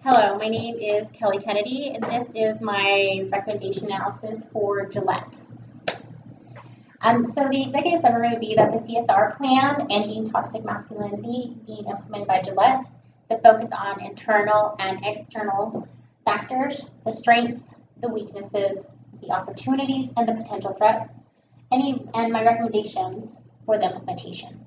Hello, my name is Kelly Kennedy, and this is my recommendation analysis for Gillette. So the executive summary would be that the CSR plan, Ending Toxic Masculinity, being implemented by Gillette, the focus on internal and external factors, the strengths, the weaknesses, the opportunities, and the potential threats, and my recommendations for the implementation.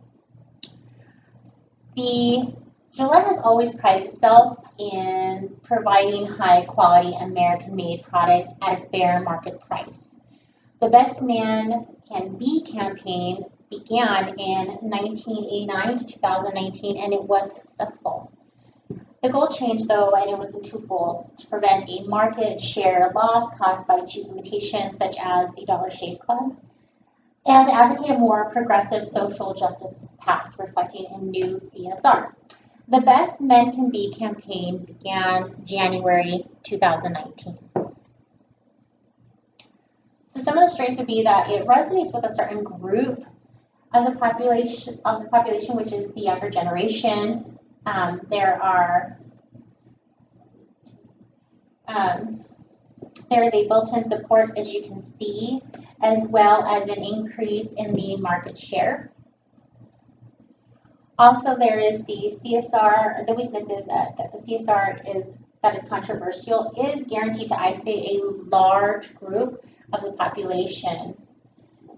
Gillette has always prided itself in providing high-quality American-made products at a fair market price. The Best Man Can Be campaign began in 1989 to 2019, and it was successful. The goal changed, though, and it was twofold: to prevent a market share loss caused by cheap imitations such as the Dollar Shave Club, and to advocate a more progressive social justice path reflecting a new CSR. The Best Men Can Be campaign began January 2019. So some of the strengths would be that it resonates with a certain group of the population, which is the younger generation. There is a built-in support, as you can see, as well as an increase in the market share. Also, there is the CSR, the weaknesses that the CSR that is controversial is guaranteed to isolate a large group of the population,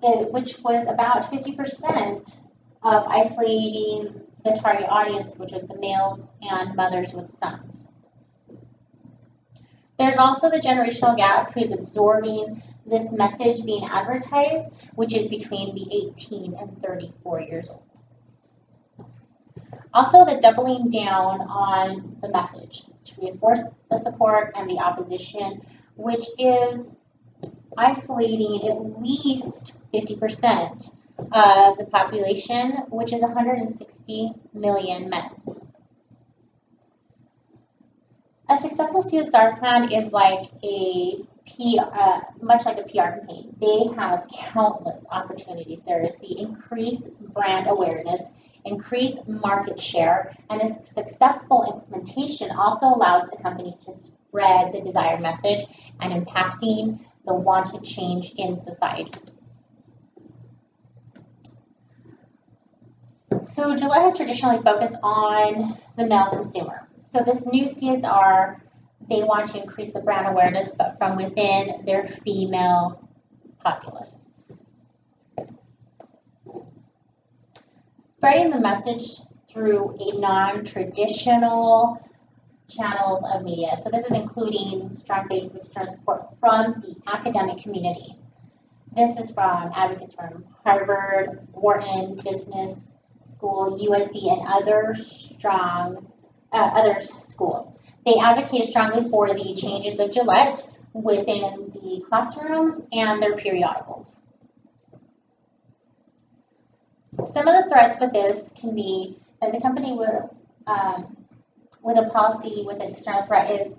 which was about 50% of isolating the target audience, which was the males and mothers with sons. There's also the generational gap who's absorbing this message being advertised, which is between the 18 and 34 years old. Also, the doubling down on the message to reinforce the support and the opposition, which is isolating at least 50% of the population, which is 160 million men. A successful CSR plan is like much like a PR campaign. They have countless opportunities. There is the increased brand awareness, increased market share, and a successful implementation also allows the company to spread the desired message and impacting the wanted change in society. So Gillette has traditionally focused on the male consumer. So this new CSR, they want to increase the brand awareness, but from within their female populace. Spreading the message through a non-traditional channels of media. So this is including strong base of external support from the academic community. This is from advocates from Harvard, Wharton Business School, USC, and other schools. They advocated strongly for the changes of Gillette within the classrooms and their periodicals. Some of the threats with this can be that the company with a policy with an external threat is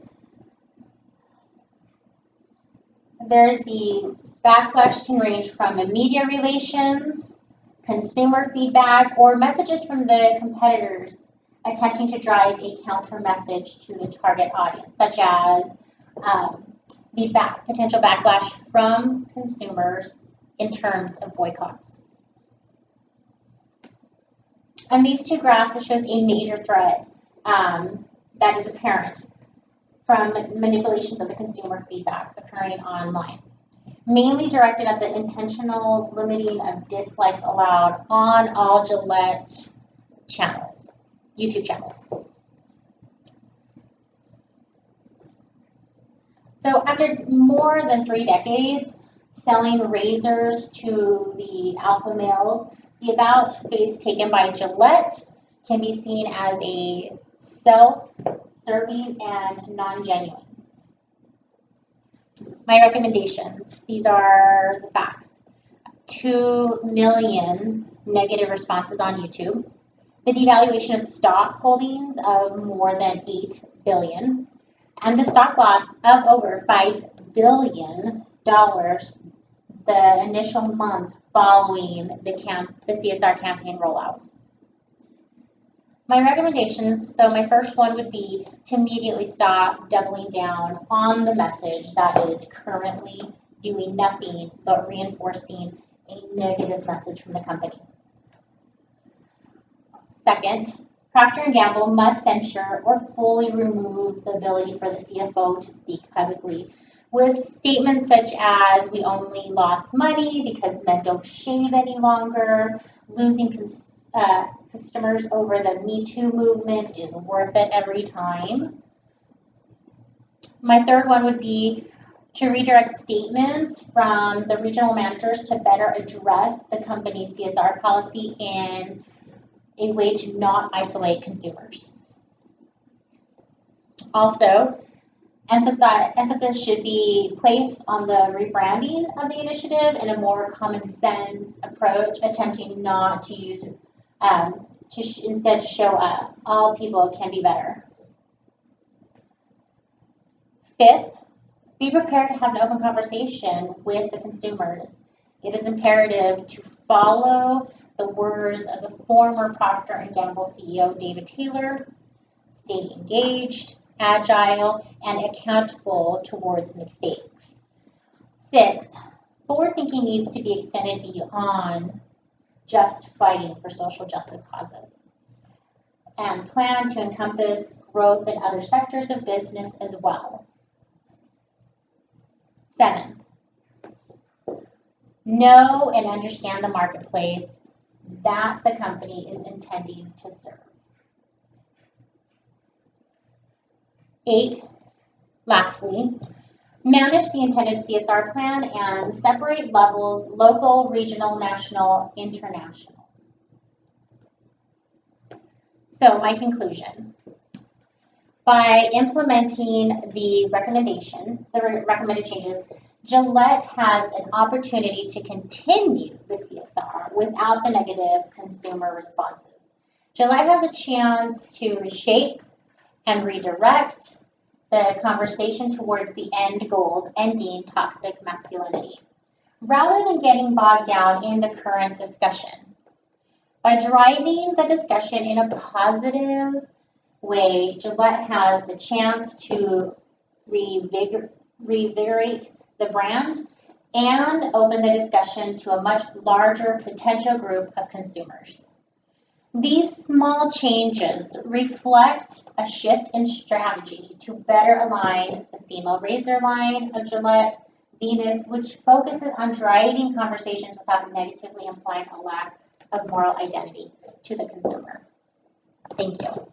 there's the backlash can range from the media relations, consumer feedback, or messages from the competitors attempting to drive a counter message to the target audience, such as the potential backlash from consumers in terms of boycotts. On these two graphs, it shows a major threat that is apparent from manipulations of the consumer feedback occurring online, mainly directed at the intentional limiting of dislikes allowed on all Gillette channels, YouTube channels. So after more than 3 decades selling razors to the alpha males, the about face taken by Gillette can be seen as a self-serving and non-genuine. My recommendations, these are the facts. 2 million negative responses on YouTube. The devaluation of stock holdings of more than 8 billion. And the stock loss of over $5 billion the initial month following the CSR campaign rollout. My recommendations, so my first one would be to immediately stop doubling down on the message that is currently doing nothing but reinforcing a negative message from the company. Second, Procter & Gamble must censure or fully remove the ability for the CFO to speak publicly with statements such as, we only lost money because men don't shave any longer, losing customers over the Me Too movement is worth it every time. My third one would be to redirect statements from the regional managers to better address the company's CSR policy in a way to not isolate consumers. Also, emphasis should be placed on the rebranding of the initiative in a more common sense approach, attempting not to use instead show up. All people can be better. Fifth, be prepared to have an open conversation with the consumers. It is imperative to follow the words of the former Procter & Gamble CEO, David Taylor, stay engaged, agile, and accountable towards mistakes. 6, forward thinking needs to be extended beyond just fighting for social justice causes and plan to encompass growth in other sectors of business as well. 7, know and understand the marketplace that the company is intending to serve. 8, lastly, manage the intended CSR plan and separate levels: local, regional, national, international. So my conclusion. By implementing the recommended changes, Gillette has an opportunity to continue the CSR without the negative consumer responses. Gillette has a chance to reshape and redirect the conversation towards the end goal, ending toxic masculinity, rather than getting bogged down in the current discussion. By driving the discussion in a positive way, Gillette has the chance to revigorate the brand and open the discussion to a much larger potential group of consumers. These small changes reflect a shift in strategy to better align the female razor line of Gillette Venus, which focuses on driving conversations without negatively implying a lack of moral identity to the consumer. Thank you.